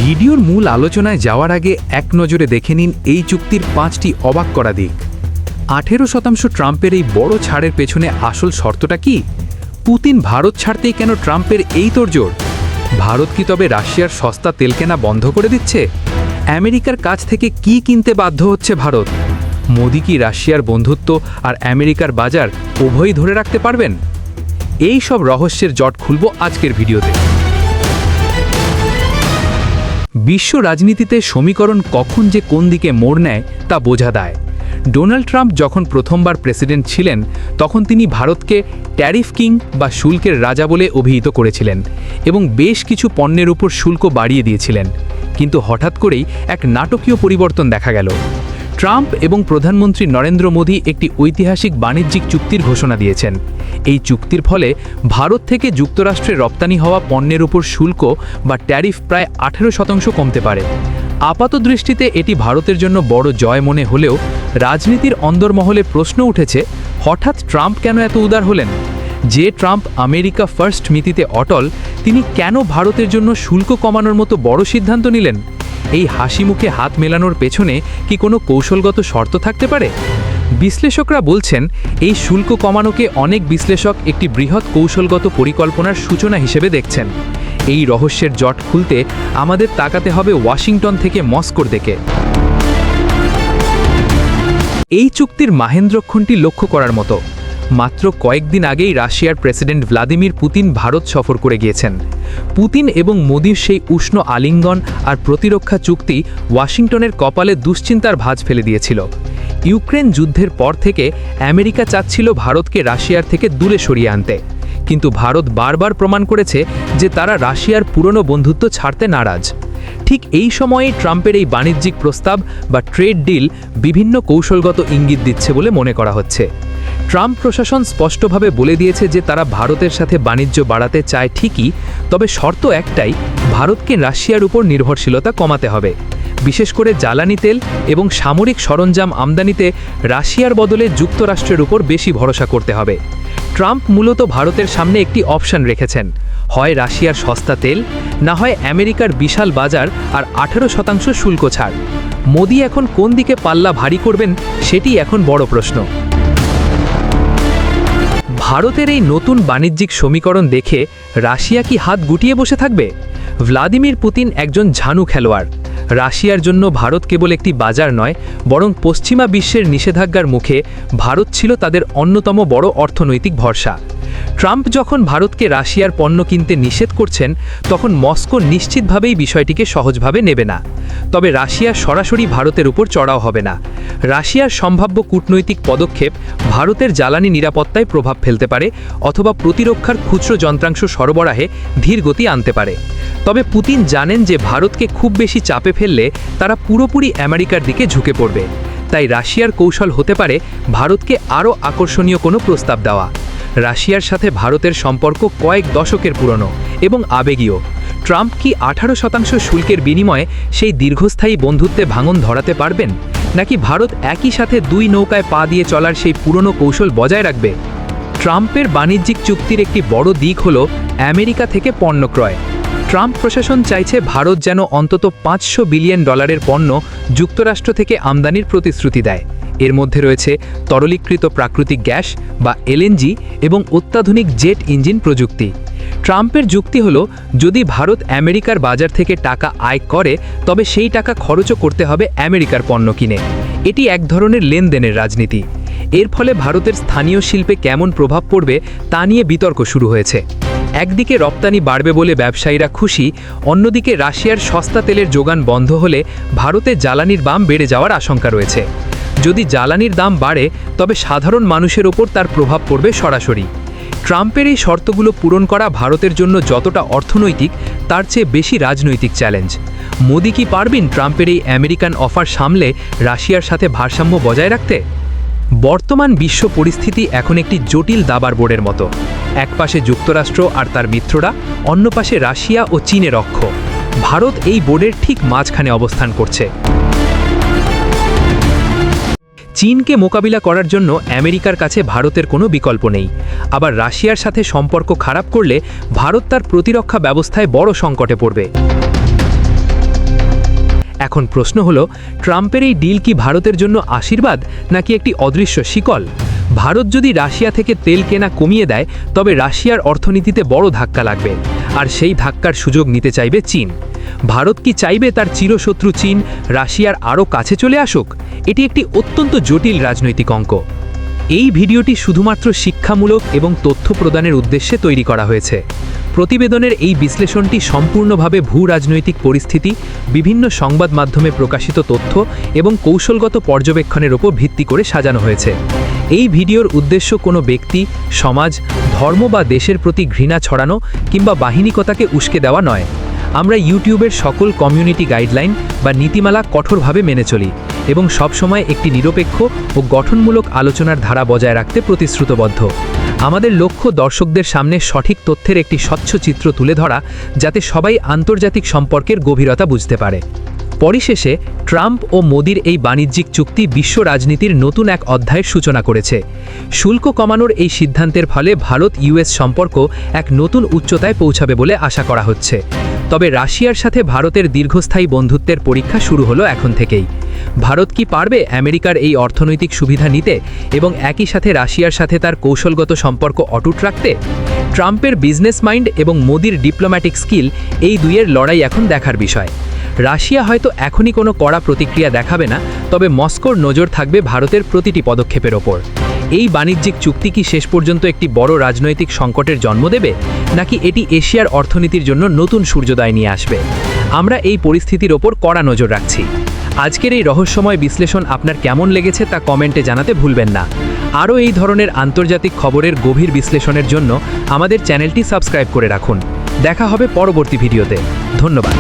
ভিডিওর মূল আলোচনায় যাওয়ার আগে এক নজরে দেখে নিন এই চুক্তির 5টি অবাক করা দিক। 18% ট্রাম্পের এই বড় ছাড়ের পেছনে আসল শর্তটা কি? পুতিন ভারত ছাড়তেই কেন ট্রাম্পের এই তোড়জোড়? ভারত কি তবে রাশিয়ার সস্তা তেল কেনা বন্ধ করে দিচ্ছে? আমেরিকার কাছ থেকে কি কিনতে বাধ্য হচ্ছে ভারত? মোদি কি রাশিয়ার বন্ধুত্ব আর আমেরিকার বাজার উভয়ই ধরে রাখতে পারবেন? এই সব রহস্যের জট খুলব আজকের ভিডিওতে। বিশ্ব রাজনীতিতে সমীকরণ কখন যে কোন দিকে মোড় নেয় তা বোঝা দায়। ডোনাল্ড ট্রাম্প যখন প্রথমবার প্রেসিডেন্ট ছিলেন তখন তিনি ভারতকে ট্যারিফ কিং বা শুল্কের রাজা বলে অভিহিত করেছিলেন এবং বেশ কিছু পণ্যের উপর শুল্ক বাড়িয়ে দিয়েছিলেন। কিন্তু হঠাৎ করেই এক নাটকীয় পরিবর্তন দেখা গেল। ট্রাম্প এবং প্রধানমন্ত্রী নরেন্দ্র মোদী একটি ঐতিহাসিক বাণিজ্যিক চুক্তির ঘোষণা দিয়েছেন। এই চুক্তির ফলে ভারত থেকে যুক্তরাষ্ট্রে রপ্তানি হওয়া পণ্যের উপর শুল্ক বা ট্যারিফ প্রায় 18% কমতে পারে। আপাতদৃষ্টিতে এটি ভারতের জন্য বড় জয় মনে হলেও রাজনীতির অন্দরমহলে প্রশ্ন উঠেছে, হঠাৎ ট্রাম্প কেন এত উদার হলেন? যে ট্রাম্প আমেরিকা ফার্স্ট নীতিতে অটল, তিনি কেন ভারতের জন্য শুল্ক কমানোর মতো বড় সিদ্ধান্ত নিলেন? এই হাসি মুখে হাত মেলানোর পেছনে কি কোনো কৌশলগত শর্ত থাকতে পারে? বিশ্লেষকরা বলছেন, এই শুল্ক কমানোকে অনেক বিশ্লেষক একটি বৃহৎ কৌশলগত পরিকল্পনার সূচনা হিসেবে দেখছেন। এই রহস্যের জট খুলতে আমাদের তাকাতে হবে ওয়াশিংটন থেকে মস্কোর দিকে। এই চুক্তির মাহেন্দ্রক্ষণটি লক্ষ্য করার মতো। মাত্র কয়েকদিন আগেই রাশিয়ার প্রেসিডেন্ট ভ্লাদিমির পুতিন ভারত সফর করে গিয়েছেন। পুতিন এবং মোদির সেই উষ্ণ আলিঙ্গন আর প্রতিরক্ষা চুক্তি ওয়াশিংটনের কপালে দুশ্চিন্তার ভাঁজ ফেলে দিয়েছিল। ইউক্রেন যুদ্ধের পর থেকে আমেরিকা চাচ্ছিল ভারতকে রাশিয়ার থেকে দূরে সরিয়ে আনতে, কিন্তু ভারত বারবার প্রমাণ করেছে যে তারা রাশিয়ার পুরনো বন্ধুত্ব ছাড়তে নারাজ। ঠিক এই সময়েই ট্রাম্পের এই বাণিজ্যিক প্রস্তাব বা ট্রেড ডিল বিভিন্ন কৌশলগত ইঙ্গিত দিচ্ছে বলে মনে করা হচ্ছে। ট্রাম্প প্রশাসন স্পষ্টভাবে বলে দিয়েছে যে তারা ভারতের সাথে বাণিজ্য বাড়াতে চায় ঠিকই, তবে শর্ত একটাই, ভারতকে রাশিয়ার উপর নির্ভরশীলতা কমাতে হবে। বিশেষ করে জ্বালানি তেল এবং সামরিক সরঞ্জাম আমদানিতে রাশিয়ার বদলে যুক্তরাষ্ট্রের উপর বেশি ভরসা করতে হবে। ট্রাম্প মূলত ভারতের সামনে একটি অপশন রেখেছেন, হয় রাশিয়ার সস্তা তেল, না হয় আমেরিকার বিশাল বাজার আর 18% শুল্ক ছাড়। মোদি এখন কোন দিকে পাল্লা ভারী করবেন সেটি এখন বড় প্রশ্ন। ভারতের এই নতুন বাণিজ্যিক সমীকরণ দেখে রাশিয়া কি হাত গুটিয়ে বসে থাকবে? ভ্লাদিমির পুতিন একজন ঝানু খেলোয়াড়। রাশিয়ার জন্য ভারত কেবল একটি বাজার নয়, বরং পশ্চিমা বিশ্বের নিষেধাজ্ঞার মুখে ভারত ছিল তাদের অন্যতম বড় অর্থনৈতিক ভরসা। ট্রাম্প যখন ভারতকে রাশিয়ার পণ্য কিনতে নিষেধ করছেন, তখন মস্কো নিশ্চিতভাবেই বিষয়টিকে সহজভাবে নেবে না। তবে রাশিয়া সরাসরি ভারতের উপর চড়াও হবে না। রাশিয়ার সম্ভাব্য কূটনৈতিক পদক্ষেপ ভারতের জ্বালানি নিরাপত্তায় প্রভাব ফেলতে পারে অথবা প্রতিরক্ষার খুচরো যন্ত্রাংশ সরবরাহে ধীরগতি আনতে পারে। তবে পুতিন জানেন যে ভারতকে খুব বেশি চাপে ফেললে তারা পুরোপুরি আমেরিকার দিকে ঝুঁকে পড়বে। তাই রাশিয়ার কৌশল হতে পারে ভারতকে আরও আকর্ষণীয় কোনো প্রস্তাব দেওয়া। রাশিয়ার সাথে ভারতের সম্পর্ক কয়েক দশকের পুরনো এবং আবেগীয়। ট্রাম্প কি 18% শুল্কের বিনিময়ে সেই দীর্ঘস্থায়ী বন্ধুত্বে ভাঙন ধরাতে পারবেন, নাকি ভারত একই সাথে দুই নৌকায় পা দিয়ে চলার সেই পুরনো কৌশল বজায় রাখবে? ট্রাম্পের বাণিজ্যিক চুক্তির একটি বড় দিক হল আমেরিকা থেকে পণ্য ক্রয়। ট্রাম্প প্রশাসন চাইছে ভারত যেন অন্তত $500 বিলিয়ন পণ্য যুক্তরাষ্ট্র থেকে আমদানির প্রতিশ্রুতি দেয়। এর মধ্যে রয়েছে তরলীকৃত প্রাকৃতিক গ্যাস বা এলএনজি এবং অত্যাধুনিক জেট ইঞ্জিন প্রযুক্তি। ট্রাম্পের যুক্তি হল, যদি ভারত আমেরিকার বাজার থেকে টাকা আয় করে, তবে সেই টাকা খরচও করতে হবে আমেরিকার পণ্য কিনে। এটি এক ধরনের লেনদেনের রাজনীতি। এর ফলে ভারতের স্থানীয় শিল্পে কেমন প্রভাব পড়বে তা নিয়ে বিতর্ক শুরু হয়েছে। একদিকে রপ্তানি বাড়বে বলে ব্যবসায়ীরা খুশি, অন্যদিকে রাশিয়ার সস্তা তেলের যোগান বন্ধ হলে ভারতে জ্বালানির দাম বেড়ে যাওয়ার আশঙ্কা রয়েছে। যদি জ্বালানির দাম বাড়ে, তবে সাধারণ মানুষের ওপর তার প্রভাব পড়বে সরাসরি। ট্রাম্পের এই শর্তগুলো পূরণ করা ভারতের জন্য যতটা অর্থনৈতিক, তার চেয়ে বেশি রাজনৈতিক চ্যালেঞ্জ। মোদি কি পারবেন ট্রাম্পের এই আমেরিকান অফার সামলে রাশিয়ার সাথে ভারসাম্য বজায় রাখতে? বর্তমান বিশ্ব পরিস্থিতি এখন একটি জটিল দাবার বোর্ডের মতো। এক পাশে যুক্তরাষ্ট্র আর তার মিত্ররা, অন্য পাশে রাশিয়া ও চীনের অক্ষ। ভারত এই বোর্ডের ঠিক মাঝখানে অবস্থান করছে। চীনকে মোকাবিলা করার জন্য আমেরিকার কাছে ভারতের কোনো বিকল্প নেই। আবার রাশিয়ার সাথে সম্পর্ক খারাপ করলে ভারত তার প্রতিরক্ষা ব্যবস্থায় বড় সংকটে পড়বে। এখন প্রশ্ন হলো, ট্রাম্পের এই ডিল কি ভারতের জন্য আশীর্বাদ নাকি একটি অদৃশ্য শিকল? ভারত যদি রাশিয়া থেকে তেল কেনা কমিয়ে দেয়, তবে রাশিয়ার অর্থনীতিতে বড় ধাক্কা লাগবে, আর সেই ধাক্কার সুযোগ নিতে চাইবে চীন। ভারত কি চাইবে তার চিরশত্রু চীন রাশিয়ার আরও কাছে চলে আসুক? এটি একটি অত্যন্ত জটিল রাজনৈতিক অঙ্ক। এই ভিডিওটি শুধুমাত্র শিক্ষামূলক এবং তথ্য প্রদানের উদ্দেশ্যে তৈরি করা হয়েছে। প্রতিবেদনের এই বিশ্লেষণটি সম্পূর্ণভাবে ভূ-রাজনৈতিক পরিস্থিতি, বিভিন্ন সংবাদ মাধ্যমে প্রকাশিত তথ্য এবং কৌশলগত পর্যবেক্ষণের উপর ভিত্তি করে সাজানো হয়েছে। এই ভিডিওর উদ্দেশ্য কোনো ব্যক্তি, সমাজ, ধর্ম বা দেশের প্রতি ঘৃণা ছড়ানো কিংবা বাহিনীকতাকে উস্কে দেওয়া নয়। আমরা ইউটিউবের সকল কমিউনিটি গাইডলাইন বা নীতিমালা কঠোরভাবে মেনে চলি এবং সবসময় একটি নিরপেক্ষ ও গঠনমূলক আলোচনার ধারা বজায় রাখতে প্রতিশ্রুতবদ্ধ। আমাদের লক্ষ্য দর্শকদের সামনে সঠিক তথ্যের একটি স্বচ্ছ চিত্র তুলে ধরা, যাতে সবাই আন্তর্জাতিক সম্পর্কের গভীরতা বুঝতে পারে। পরিশেষে ট্রাম্প ও মোদির এই বাণিজ্যিক চুক্তি বিশ্ব রাজনীতির নতুন এক অধ্যায়ের সূচনা করেছে। শুল্ক কমানোর এই সিদ্ধান্তের ফলে ভারত-ইউএস সম্পর্ক এক নতুন উচ্চতায় পৌঁছাবে বলে আশা করা হচ্ছে। তবে রাশিয়ার সাথে ভারতের দীর্ঘস্থায়ী বন্ধুত্বের পরীক্ষা শুরু হলো এখন থেকেই। ভারত কি পারবে আমেরিকার এই অর্থনৈতিক সুবিধা নিতে এবং একই সাথে রাশিয়ার সাথে তার কৌশলগত সম্পর্ক অটুট রাখতে? ট্রাম্পের বিজনেস মাইন্ড এবং মোদির ডিপ্লোম্যাটিক স্কিল, এই দুইয়ের লড়াই এখন দেখার বিষয়। রাশিয়া হয়তো এখনই কোনো কড়া প্রতিক্রিয়া দেখাবে না, তবে মস্কোর নজর থাকবে ভারতের প্রতিটি পদক্ষেপের ওপর। এই বাণিজ্যিক চুক্তি কি শেষ পর্যন্ত একটি বড় রাজনৈতিক সংকটের জন্ম দেবে, নাকি এটি এশিয়ার অর্থনীতির জন্য নতুন সূর্যোদয় নিয়ে আসবে? আমরা এই পরিস্থিতির ওপর কড়া নজর রাখছি। আজকের এই রহস্যময় বিশ্লেষণ আপনার কেমন লেগেছে তা কমেন্টে জানাতে ভুলবেন না। আরও এই ধরনের আন্তর্জাতিক খবরের গভীর বিশ্লেষণের জন্য আমাদের চ্যানেলটি সাবস্ক্রাইব করে রাখুন। দেখা হবে পরবর্তী ভিডিওতে। ধন্যবাদ।